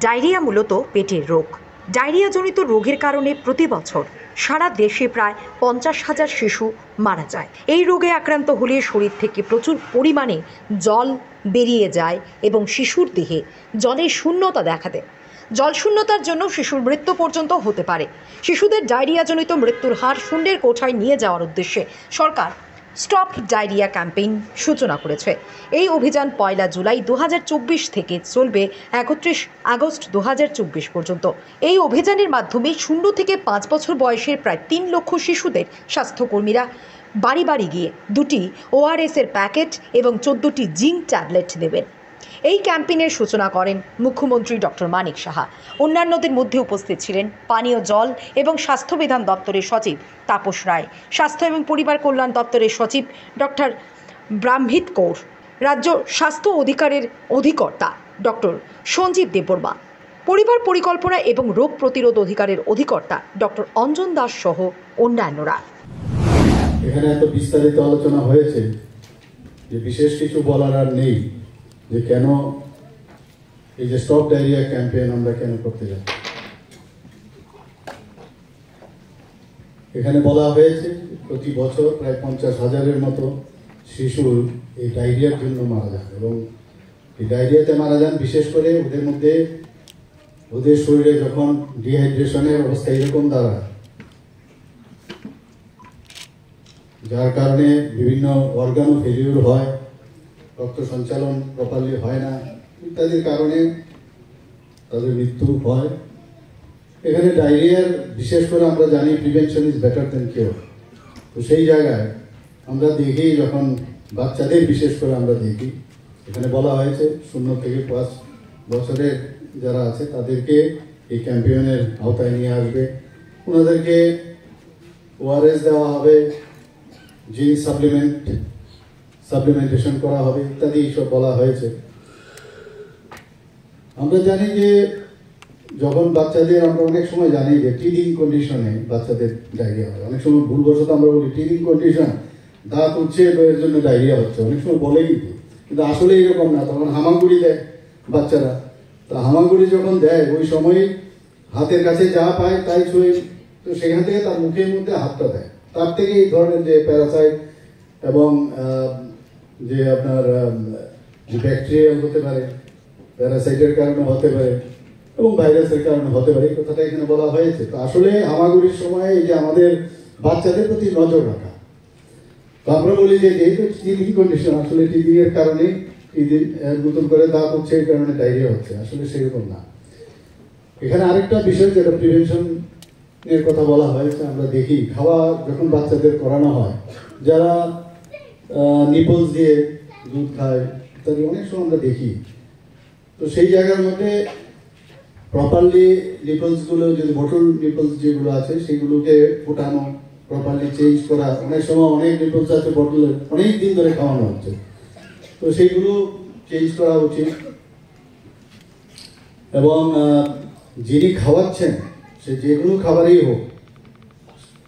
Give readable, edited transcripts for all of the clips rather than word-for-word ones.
Diarrhoea মূলত পেটের রোগ। ডায়রিয়াজনিত রোগের কারণে প্রতি বছর সারা দেশে প্রায় 50,000 শিশু মারা যায়। এই রোগে আক্রান্ত হলে শরীর থেকে প্রচুর পরিমাণে জল বেরিয়ে যায় এবং শিশুর দেহে জলের শূন্যতা দেখা দেয়। জল শূন্যতার জন্য শিশুর মৃত্যু পর্যন্ত হতে পারে। শিশুদের ডায়রিয়াজনিত মৃত্যুর হার শূন্যের কোঠায় নিয়ে যাওয়ার উদ্দেশ্যে সরকার স্টপ ডায়রিয়া ক্যাম্পেইন সূচনা করেছে। এই অভিযান 1 জুলাই 2024 থেকে চলবে 31 আগস্ট 2024 পর্যন্ত। এই অভিযানের মাধ্যমে 0 থেকে 5 বছর বয়সের প্রায় 3 লক্ষ শিশুদের স্বাস্থ্যকর্মীরা বাড়ি বাড়ি গিয়ে 2টি ORS এর প্যাকেট এবং 14টি জিঙ্ক ট্যাবলেট দেবেন। এই ক্যাম্পেইনের সূচনা করেন মুখ্যমন্ত্রী ডক্টর মানিক সাহা। অন্যান্যদের মধ্যে উপস্থিত ছিলেন পানীয় জল এবং স্বাস্থ্য বিধান দপ্তরের সচিব তাপস রায়, স্বাস্থ্য এবং পরিবার কল্যাণ দপ্তরের সচিব ডক্টর ব্রাহ্মিত কৌর, রাজ্য স্বাস্থ্য অধিকারের অধিকর্তা ডক্টর সঞ্জীব দেববর্মা, পরিবার পরিকল্পনা এবং রোগ প্রতিরোধ অধিকারের অধিকর্তা ডক্টর অঞ্জন দাস সহ অন্যান্যরা। এখানে এত বিস্তারিত আলোচনা হয়েছে যে বিশেষ কিছু বলার আর নেই যে কেন এই যে স্টপ ডায়রিয়া ক্যাম্পেইন আমরা কেন করতে যাই। এখানে বলা হয়েছে প্রতি বছর প্রায় 50,000-এর মতো শিশু এই ডায়রিয়ার জন্য মারা যান এবং এই ডায়রিয়াতে মারা যান বিশেষ করে ওদের মধ্যে ওদের শরীরে যখন ডিহাইড্রেশনের অবস্থা এরকম দাঁড়ায় যার কারণে বিভিন্ন অর্গানও ফেলিউর হয়, রক্ত সঞ্চালন প্রপারলি হয় না ইত্যাদির কারণে তাদের মৃত্যু হয়। এখানে ডায়রিয়ার বিশেষ করে আমরা জানি prevention is better then cure. তো সেই জায়গায় আমরা দেখি যখন বাচ্চাদের বিশেষ করে আমরা দেখি এখানে বলা হয়েছে 0 থেকে 5 বছরের যারা আছে তাদেরকে এই ক্যাম্পেইনের আওতায় নিয়ে আসবে। ওনাদেরকে ORS দেওয়া হবে, জিঙ্ক সাপ্লিমেন্টেশন করা হবে ইত্যাদি সব বলা হয়েছে। আমরা জানি যে যখন বাচ্চাদের আমরা অনেক সময় জানি যে টিদিং কন্ডিশনে বাচ্চাদের ডায়রিয়া হয়। অনেক সময় ভুলবশত আমরা বলি টিদিং কন্ডিশন, দাঁত উঠছে এর জন্য ডায়রিয়া হচ্ছে, অনেক সময় বলেই কিন্তু আসলে এরকম না। তখন হামাগুড়ি দেয় বাচ্চারা, তা হামাগুড়ি যখন দেয় ওই সময় হাতের কাছে যা পায় তাই ছুঁয়ে, তো সেখান থেকে তার মুখের মধ্যে হাতটা দেয়, তার থেকে এই ধরনের যে প্যারাসাইট এবং যে আপনার ব্যাকটেরিয়া হতে পারে, প্যারাসাইটের কারণে হতে পারে এবং ভাইরাসের কারণে হতে পারে, এই কথাটা এখানে বলা হয়েছে। তো আসলে হামাগুড়ির সময় এই যে আমাদের বাচ্চাদের প্রতি নজর রাখা, তো আমরা বলি যে যেহেতু টিবি কন্ডিশন, আসলে টিবি এর কারণে নতুন করে দাঁত উঠছে এই কারণে ডায়রিয়া হচ্ছে, আসলে সেরকম না। এখানে আরেকটা বিষয় যেটা প্রিভেনশন এর কথা বলা হয়েছে, আমরা দেখি খাওয়া যখন বাচ্চাদের করানো হয়, যারা নিপলস দিয়ে দুধ খায় ইত্যাদি অনেক সময় আমরা দেখি, তো সেই জায়গার মধ্যে প্রপারলি নিপলসগুলো যদি বটল নিপলস যেগুলো আছে সেগুলোকে ফোটানো, প্রপারলি চেঞ্জ করা। অনেক সময় অনেক নিপলস আছে বটলের অনেক দিন ধরে খাওয়ানো হচ্ছে, তো সেইগুলো চেঞ্জ করা উচিত। এবং যিনি খাওয়াচ্ছেন সে যে কোনো খাবারই হোক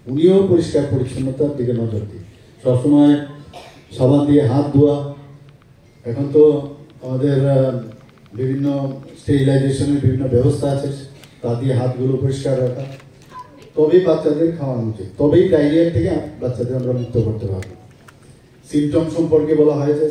উনিও পরিষ্কার পরিচ্ছন্নতার দিকে নজর দিই, সবসময় সাবান দিয়ে হাত ধোয়া। এখন তো আমাদের বিভিন্ন স্টেরিলাইজেশনের বিভিন্ন ব্যবস্থা আছে, তা দিয়ে হাতগুলো পরিষ্কার রাখা, তবেই বাচ্চাদের খাওয়ানো উচিত, তবেই ডায়রিয়া থেকে বাচ্চাদের আমরা মুক্ত করতে পারবো। সিমটম সম্পর্কে বলা হয়েছে।